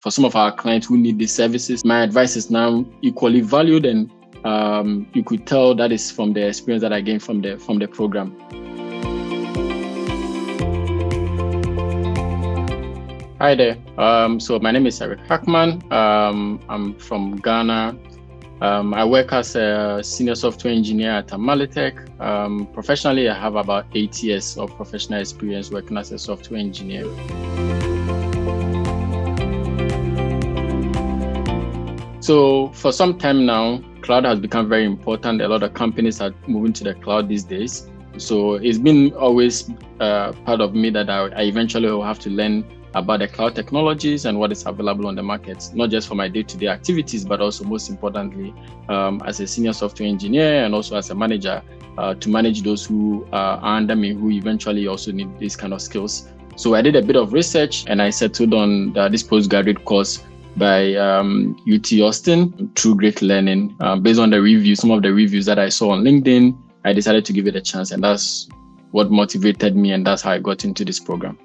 for some of our clients who need these services, my advice is now equally valued, and you could tell that is from the experience that I gained from the program. Hi there. So my name is Hackman. I'm from Ghana. I work as a senior software engineer at Amalitech. Professionally, I have about 8 years of professional experience working as a software engineer. So for some time now, cloud has become very important. A lot of companies are moving to the cloud these days. So it's been always part of me that I eventually will have to learn about the cloud technologies and what is available on the market, not just for my day-to-day activities, but also most importantly, as a senior software engineer and also as a manager to manage those who are under me, who eventually also need these kind of skills. So I did a bit of research and I settled on this postgraduate course by UT Austin through Great Learning. Based on some of the reviews that I saw on LinkedIn, I decided to give it a chance, and that's what motivated me, and that's how I got into this program.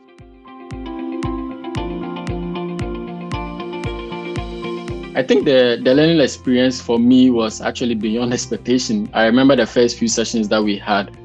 I think the learning experience for me was actually beyond expectation. I remember the first few sessions that we had.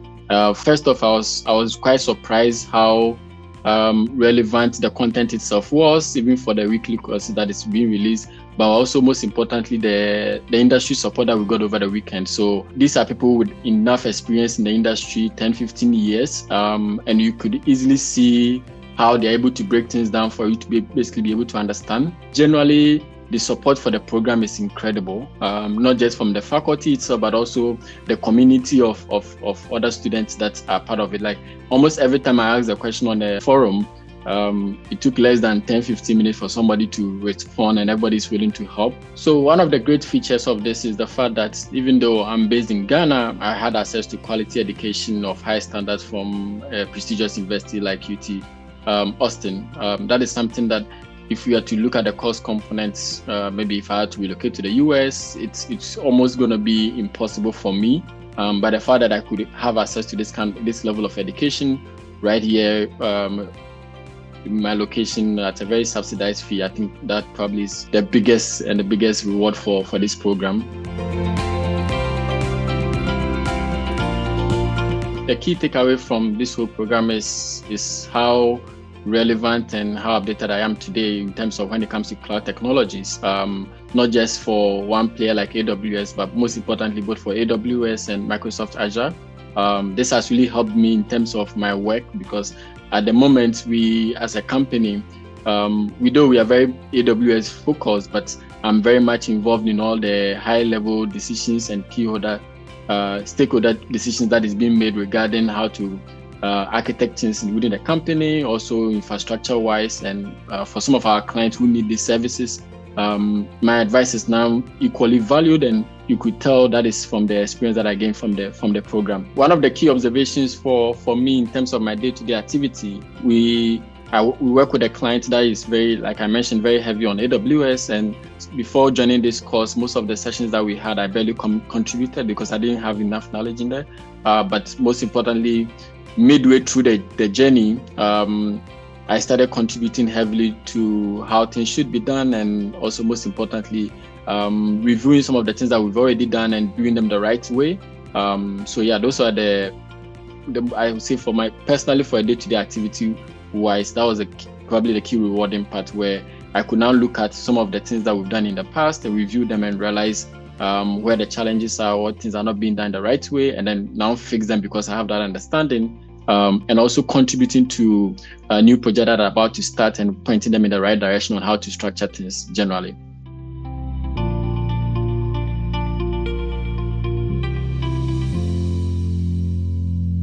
First off, I was quite surprised how relevant the content itself was, even for the weekly course that is being released, but also most importantly, the industry support that we got over the weekend. So these are people with enough experience in the industry, 10, 15 years, and you could easily see how they're able to break things down for you to basically be able to understand. Generally, the support for the program is incredible, not just from the faculty itself, but also the community of other students that are part of it. Like almost every time I asked a question on the forum, it took less than 10-15 minutes for somebody to respond, and everybody's willing to help. So one of the great features of this is the fact that even though I'm based in Ghana, I had access to quality education of high standards from a prestigious university like UT Austin. That is something that, if we are to look at the cost components, maybe if I had to relocate to the US, it's almost going to be impossible for me. But the fact that I could have access to this level of education right here in my location at a very subsidized fee, I think that probably is the biggest reward for this program. The key takeaway from this whole program is how relevant and how updated I am today in terms of when it comes to cloud technologies, not just for one player like AWS, but most importantly, both for AWS and Microsoft Azure. This has really helped me in terms of my work, because at the moment, we as a company, we are very AWS focused, but I'm very much involved in all the high level decisions and stakeholder decisions that is being made regarding how to architect things within the company, also infrastructure wise, and for some of our clients who need these services, my advice is now equally valued, and you could tell that is from the experience that I gained from the program. One of the key observations for me in terms of my day-to-day activity, we work with a client that is very, like I mentioned, very heavy on AWS, and before joining this course, most of the sessions that we had, I barely contributed because I didn't have enough knowledge in there. But most importantly, midway through the journey, I started contributing heavily to how things should be done, and also most importantly, reviewing some of the things that we've already done and doing them the right way. So yeah, those are I would say for a day-to-day activity wise, that was probably the key rewarding part, where I could now look at some of the things that we've done in the past and review them and realize where the challenges are, what things are not being done the right way, and then now fix them because I have that understanding, and also contributing to a new project that are about to start and pointing them in the right direction on how to structure things generally.